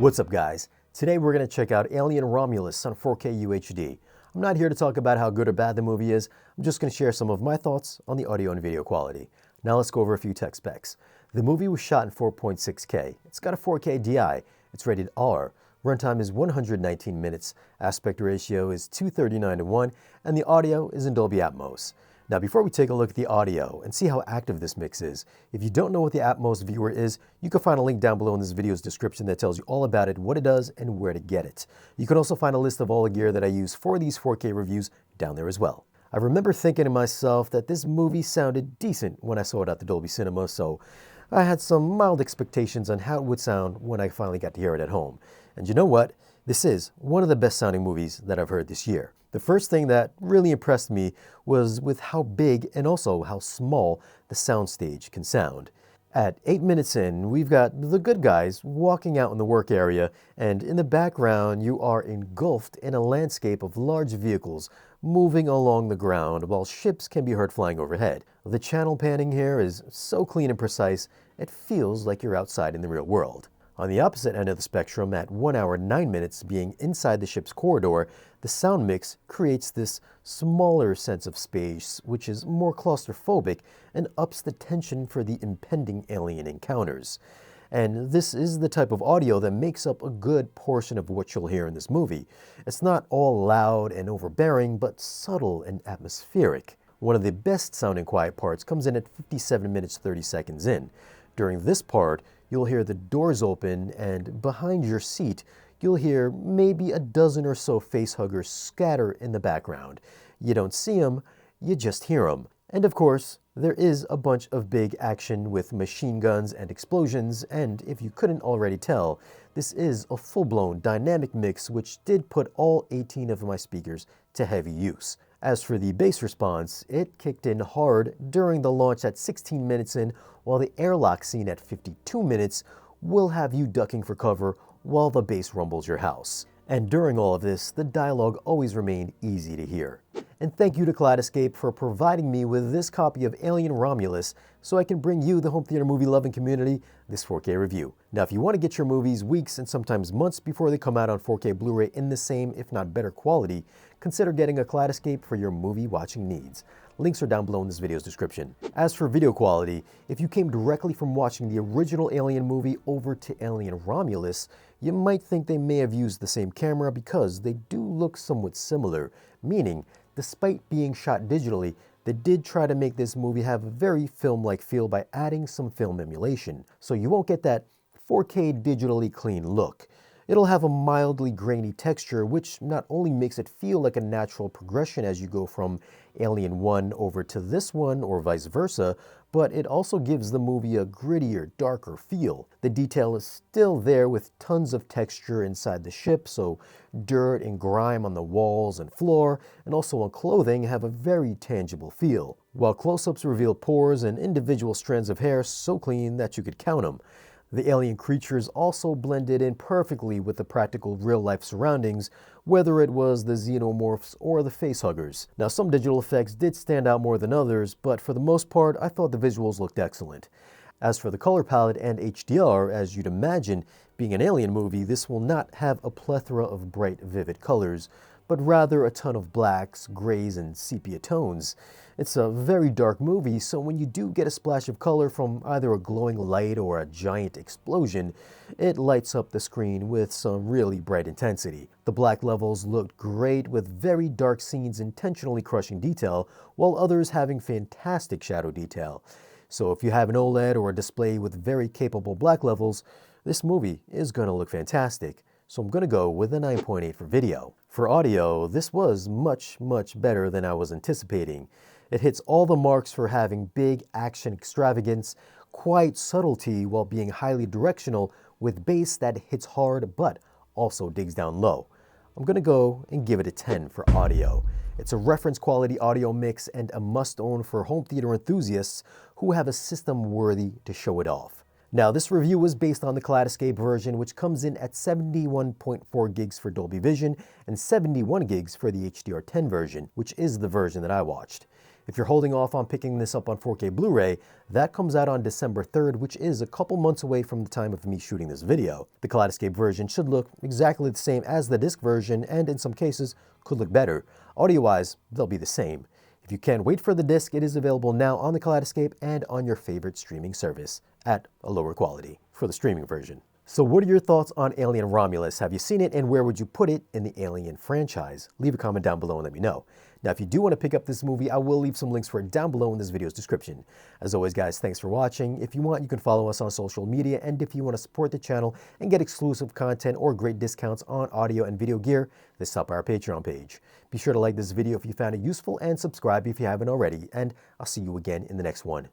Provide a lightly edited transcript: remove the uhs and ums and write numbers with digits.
What's up, guys? Today we're going to check out Alien Romulus on 4K UHD. I'm not here to talk about how good or bad the movie is. I'm just going to share some of my thoughts on the audio and video quality. Now let's go over a few tech specs. The movie was shot in 4.6K. It's got a 4K DI. It's rated R. Runtime is 119 minutes. Aspect ratio is 239:1, and the audio is in Dolby Atmos. Now, before we take a look at the audio and see how active this mix is, if you don't know what the Atmos viewer is, you can find a link down below in this video's description that tells you all about it, what it does, and where to get it. You can also find a list of all the gear that I use for these 4K reviews down there as well. I remember thinking to myself that this movie sounded decent when I saw it at the Dolby Cinema, so I had some mild expectations on how it would sound when I finally got to hear it at home. And you know what? This is one of the best sounding movies that I've heard this year. The first thing that really impressed me was with how big and also how small the soundstage can sound. At 8 minutes in, we've got the good guys walking out in the work area, and in the background you are engulfed in a landscape of large vehicles moving along the ground while ships can be heard flying overhead. The channel panning here is so clean and precise, it feels like you're outside in the real world. On the opposite end of the spectrum, at 1 hour 9 minutes being inside the ship's corridor, the sound mix creates this smaller sense of space, which is more claustrophobic and ups the tension for the impending alien encounters. And this is the type of audio that makes up a good portion of what you'll hear in this movie. It's not all loud and overbearing, but subtle and atmospheric. One of the best sounding quiet parts comes in at 57 minutes 30 seconds in. During this part, you'll hear the doors open, and behind your seat, you'll hear maybe a dozen or so facehuggers scatter in the background. You don't see them, you just hear them. And of course, there is a bunch of big action with machine guns and explosions, and if you couldn't already tell, this is a full-blown dynamic mix which did put all 18 of my speakers to heavy use. As for the bass response, it kicked in hard during the launch at 16 minutes in, while the airlock scene at 52 minutes will have you ducking for cover while the bass rumbles your house. And during all of this, the dialogue always remained easy to hear. And thank you to Kaleidoscape for providing me with this copy of Alien Romulus so I can bring you, the home theater movie loving community, this 4K review. Now, if you want to get your movies weeks and sometimes months before they come out on 4K Blu-ray in the same, if not better quality, consider getting a Kaleidoscape for your movie watching needs. Links are down below in this video's description. As for video quality, if you came directly from watching the original Alien movie over to Alien Romulus, you might think they may have used the same camera because they do look somewhat similar, meaning, despite being shot digitally, they did try to make this movie have a very film-like feel by adding some film emulation, so you won't get that 4K digitally clean look. It'll have a mildly grainy texture, which not only makes it feel like a natural progression as you go from Alien 1 over to this one or vice versa, but it also gives the movie a grittier, darker feel. The detail is still there with tons of texture inside the ship, so dirt and grime on the walls and floor, and also on clothing have a very tangible feel, while close-ups reveal pores and individual strands of hair so clean that you could count them. The alien creatures also blended in perfectly with the practical real-life surroundings, whether it was the xenomorphs or the facehuggers. Now, some digital effects did stand out more than others, but for the most part, I thought the visuals looked excellent. As for the color palette and HDR, as you'd imagine, being an alien movie, this will not have a plethora of bright, vivid colors, but rather a ton of blacks, grays, and sepia tones. It's a very dark movie, so when you do get a splash of color from either a glowing light or a giant explosion, it lights up the screen with some really bright intensity. The black levels looked great, with very dark scenes intentionally crushing detail, while others having fantastic shadow detail. So if you have an OLED or a display with very capable black levels, this movie is going to look fantastic. So I'm going to go with a 9.8 for video. For audio, this was much better than I was anticipating. It hits all the marks for having big action extravagance, quiet subtlety while being highly directional, with bass that hits hard but also digs down low. I'm going to go and give it a 10 for audio. It's a reference quality audio mix and a must-own for home theater enthusiasts who have a system worthy to show it off. Now, this review was based on the Kaleidoscape version, which comes in at 71.4 gigs for Dolby Vision and 71 gigs for the HDR10 version, which is the version that I watched. If you're holding off on picking this up on 4K Blu-ray, that comes out on December 3rd, which is a couple months away from the time of me shooting this video. The Kaleidoscape version should look exactly the same as the disc version, and in some cases could look better. Audio-wise, they'll be the same. If you can't wait for the disc, it is available now on the Kaleidoscape and on your favorite streaming service at a lower quality for the streaming version. So what are your thoughts on Alien Romulus? Have you seen it, and where would you put it in the Alien franchise? Leave a comment down below and let me know. Now, if you do want to pick up this movie, I will leave some links for it down below in this video's description. As always, guys, thanks for watching. If you want, you can follow us on social media, and if you want to support the channel and get exclusive content or great discounts on audio and video gear, let's stop by our Patreon page. Be sure to like this video if you found it useful and subscribe if you haven't already, and I'll see you again in the next one.